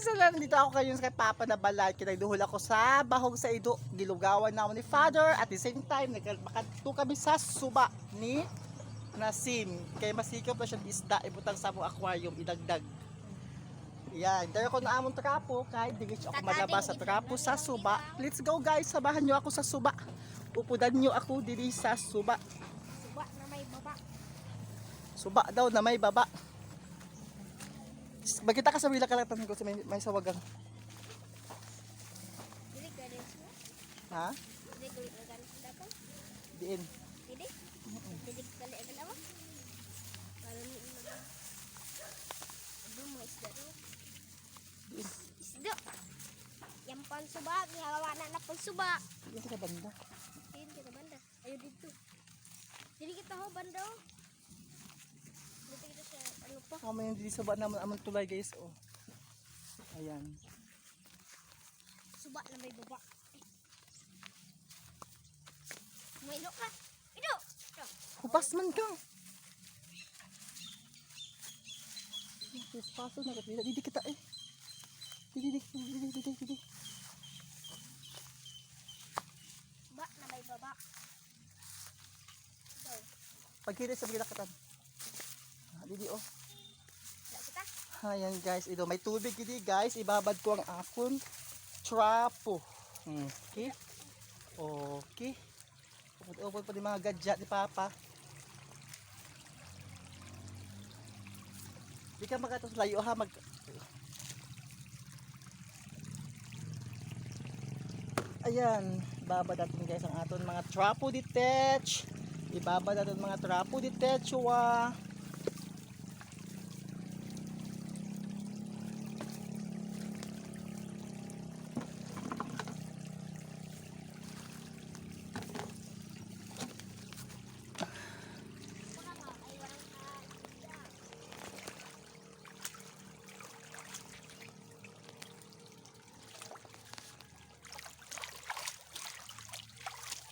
So nandito ako kayo kay Papa na balay. Kinagduhol ako sa bahog sa ido. Gilugawan na ako ni Father. At the same time, nagmakadto kami sa suba ni Nasim. Kaya masikap na siya isda. Ibutang sa mong aquarium. Idagdag. Yan. Dahil ako na among trapo. Kahit di ako malabas sa trapo sa suba. Let's go guys. Sabahan nyo ako sa suba. Upudan nyo ako dili sa suba. Suba na may baba. Suba daw na may baba. Magkita ka sa wila kalatan ko sa may sawagang. Dili galing mo. Ha? Dili galing dapat. Diin. Dili. Dili galing agalaw. Para ni mga. Ado mo isda do. Diin. Isda. Yang pan suba, gihawa na pang suba. Yan ka banda. Din kita banda. Ayo dito. Dili kita ho banda. Dito kita sa ano pa? Kamo yung dili suba naman among tulay guys. Oh. Ayan. Suba na may baba. May ilo ka. Ilo. Kupas man ka. Paso na kapila. Didi kita eh. Didi. Suba na may baba. Ito. Pagkiri sa bila katan. Didi oh. Wala kita. Ayan guys, ito may tubig didi guys. Ibabad ko ang akon trapo. Okay. Okay. Upod pa di mga gadget ni Papa. Di ka makatos layo ha mag. Ayan, ibabad natin guys ang aton mga trapo detach. Ibabad natin mga trapo detach wa.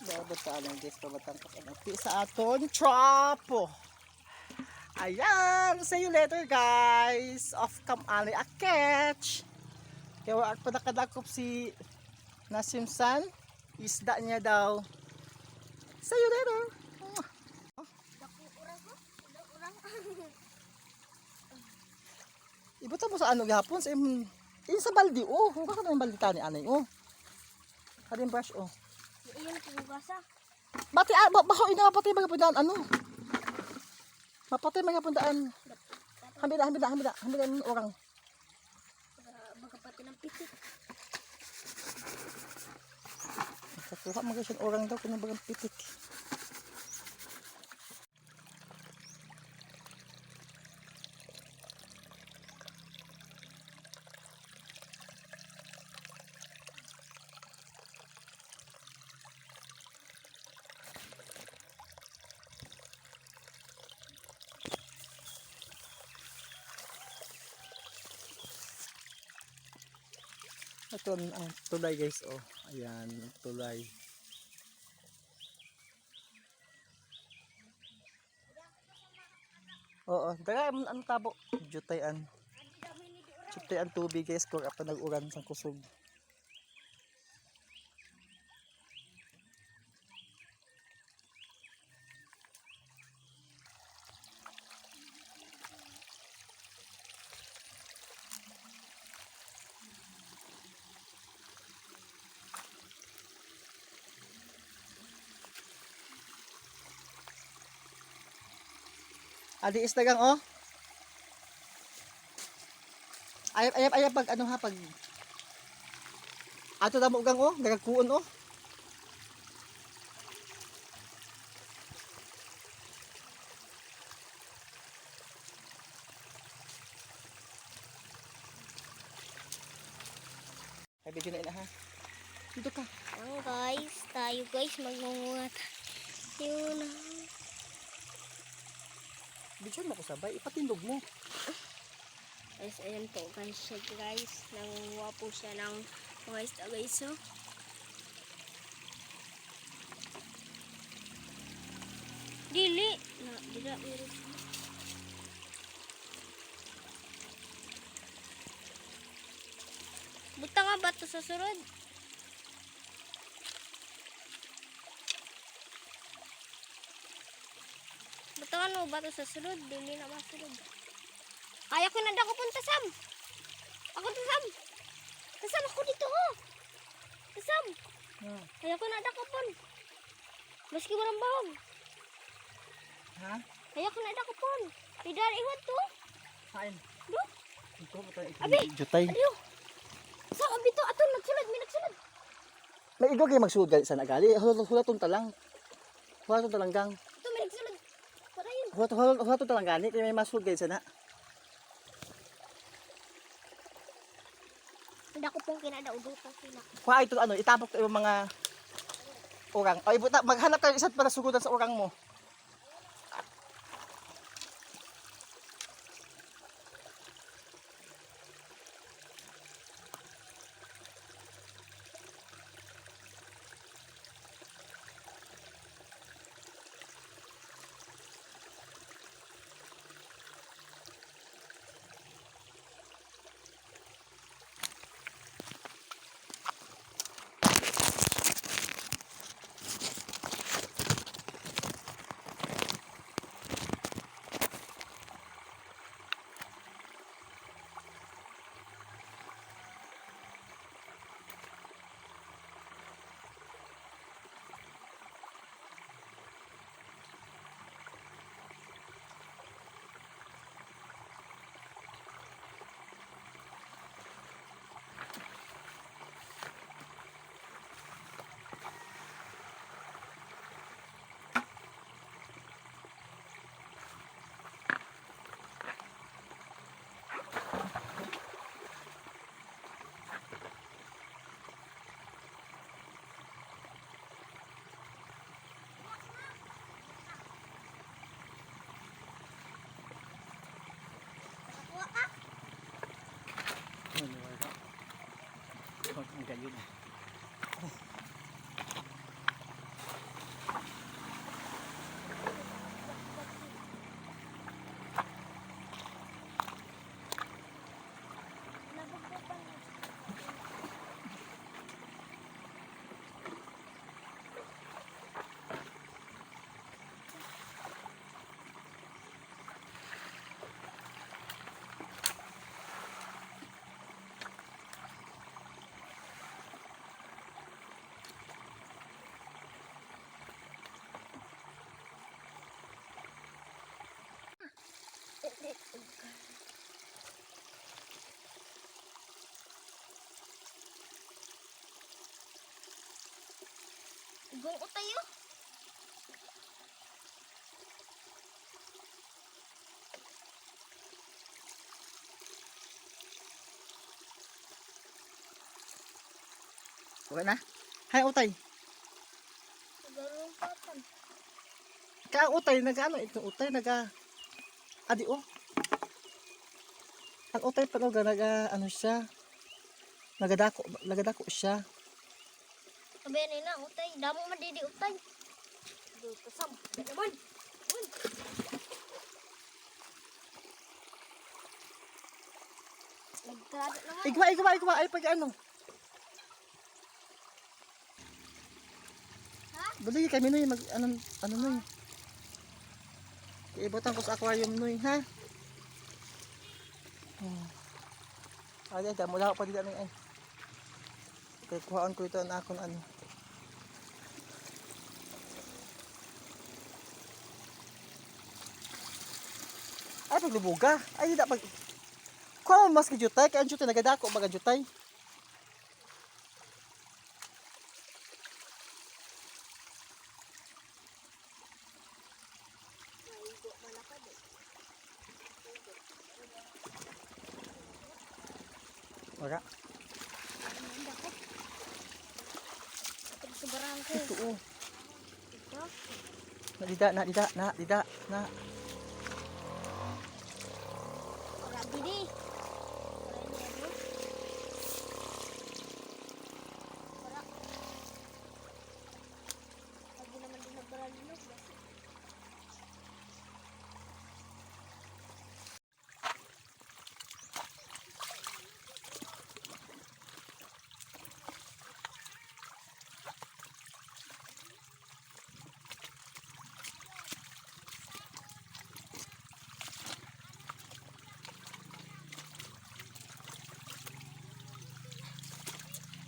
Babataan guys, babatang kapanati sa aton trapo. Ayan, see you later guys. Off cam ali a catch. Kaya wala pa nakadakop si Nasim San. Isda niya daw. See you later. Dako urang ko. Urang. Ibuta mo sa ano gihapon sa sa baldi oh. Baka na yung baldi tani anay oh. Karin brush oh. Iyon pugasa. Bati bako ina patay mga pundaan ano. Mapatay mga pundaan. Hambila orang. Magkapati ng pitik. Kuha mga siyang orang daw kung bagang pitik. Ito ang tulay guys oh. Ayan, tulay. Oo, daga ang tabo. Jutayan. Jutayan tubig guys kung apa nag-uran sang kusog. Adi is dagang oh. Ayap pag ano ha pag ato na mo gang oh, nagkuon oh. Ay video na ina ha. Dito ka. Tayo guys magngunguhat. Yun. Video mo ko sabay, ipatindog mo. Guys, ayan po guys siya guys. Nangunguha po siya ng mga isda guys. So. Dili. Dila. ba ito sa surod? Butawan mo ba ito sa surod? Dili na masurod. Kaya ko na dako punta, Sam. Ako to, Sam. Tasam ako dito, ho. Tasam. Kaya ko na dako pun. Maski walang bawang. Ha? Kaya ko na dako pun. Tidak iwan to. Kain. Do. Ito mo tayo. Abi. Jutay. Adiyo. Sa abi to ato nagsulod, may nagsulod. May igaw kayo magsuod gali sa nagali. Hulatong talang. Hulatong talanggang. Ito may nagsulod. Para yun. Hulatong talanggani. Kaya may masuod gali sa na. Hindi ko pong kinadaudutan sila. Kuha ito ano, itapok ito yung mga urang. Ay, maghanap kayo isa't para sugudan sa urang mo. Ang gayon. Igong utayo. Okay na? Hay utay. Garong patan. Ka utay nagano ito utay naga adi oh. Ang utay pa naga ano siya. Nagadako siya. Sabi na utay. Damo madidi utay. Do kasam. Naman. Nagkarado naman. Igwa ay pag ano. Ha? Dali kami noy mag ano noy. Iibutan ko sa aquarium noy ha. Ay, damo lang pa dito ay. Kaya kuhaan ko ito na akong ano. Ay, paglubuga. Ay, di pag... Kuha mo mas kijutay. Kaya ang jutay, nagadako baga jutay. Wala. Pagsubarang ko. Ito oh. Ito. Dida. Grabe di. Para. Lagi naman din nagbaralinog.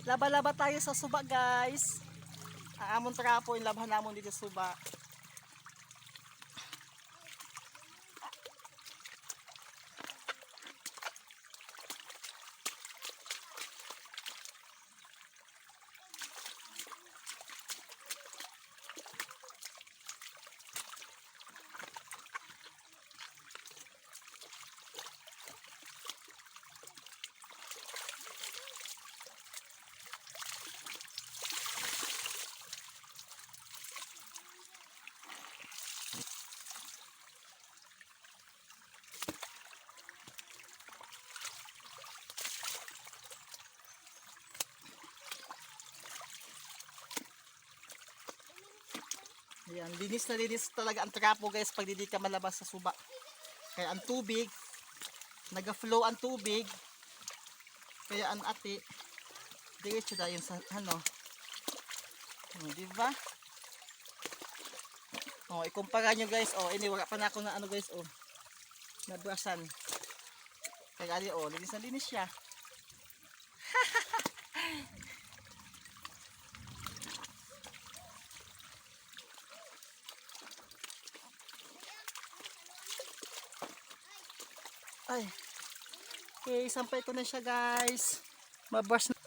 Laba-laba tayo sa suba, guys. Ang amon trapo, yung labahan namon dito sa suba. Ayan, linis na linis talaga ang trapo, guys, pag hindi ka malabas sa suba. Kaya ang tubig, naga-flow ang tubig. Kaya ang ati, diretso na yun sa ano. Di ba? Oh, ikumpara nyo, guys. Oh, ini wala pa na ako na ano, guys, oh. Nabrasan. Kaya ali, oh, linis na linis siya. Ay. Okay, sampay ko na siya, guys. Mabrush na.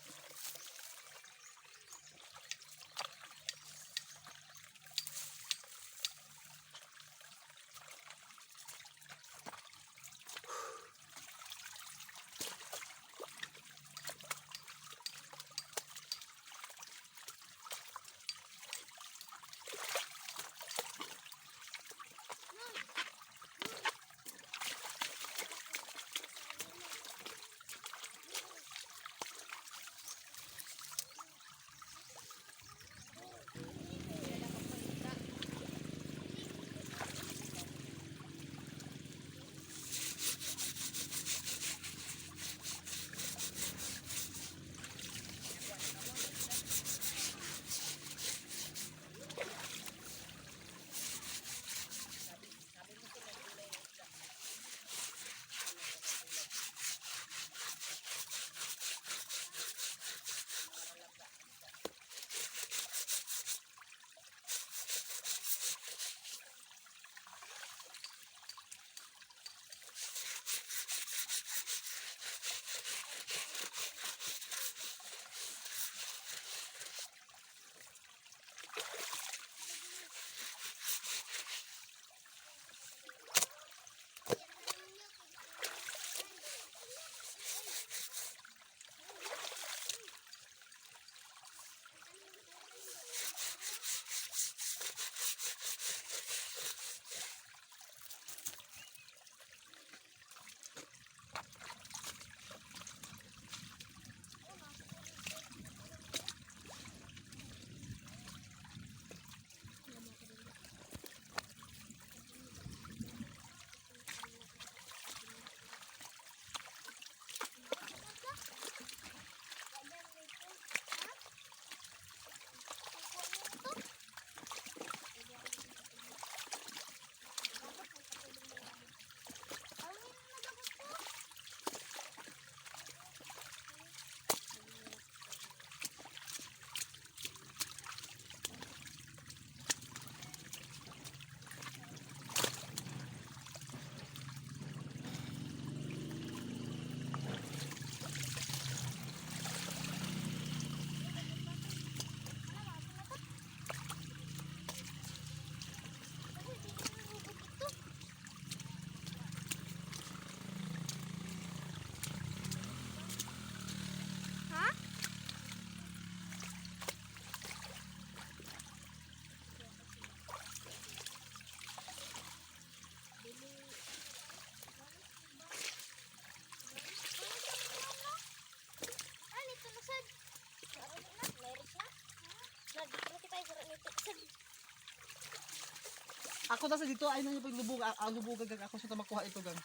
Ako na sa dito ay nang paglubog, ang lubugan gang ako sa makuha ito gang.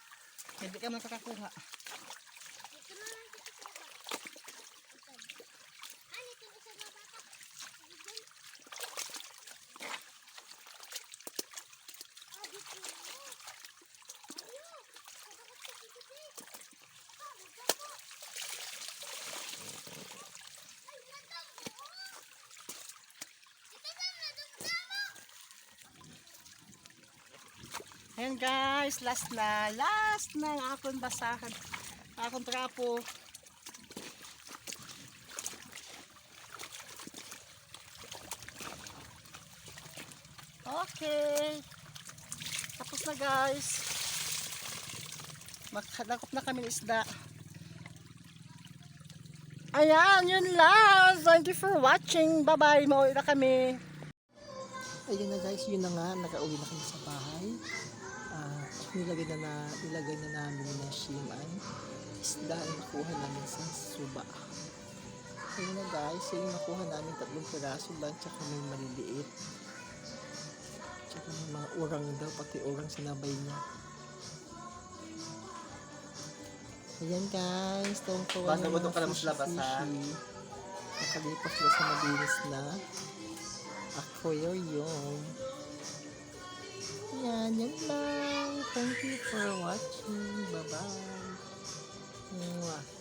Hindi ka man kakakuha. Dito na lang kita sa baba. Ani ito usad na bata. Dito na. Ayo. Kadakot ka dito. Ah, magdako. Ay, Ayan guys, last na ang akong basahan, akong trapo. Okay, tapos na guys, makadakop na kami ng isda. Ayan, yun lang. Thank you for watching. Bye bye, mauwi na kami. Ayun na guys, yun na nga, nakauwi na kami sa bahay. Nilagay na namin na shiman. Isda ang nakuha namin sa suba. Ayun na guys, yung nakuha namin 3 piraso lang, tsaka may maliliit. Tsaka may mga urang daw, pati urang sinabay niya. Ayan guys, tawang-tawa Basta ng mo ka na mga maglabas, ha? fishy. Nakalipas sila sa malinis na aquarium. Ayan, yan lang. Thank you for watching. Bye-bye. Mwah.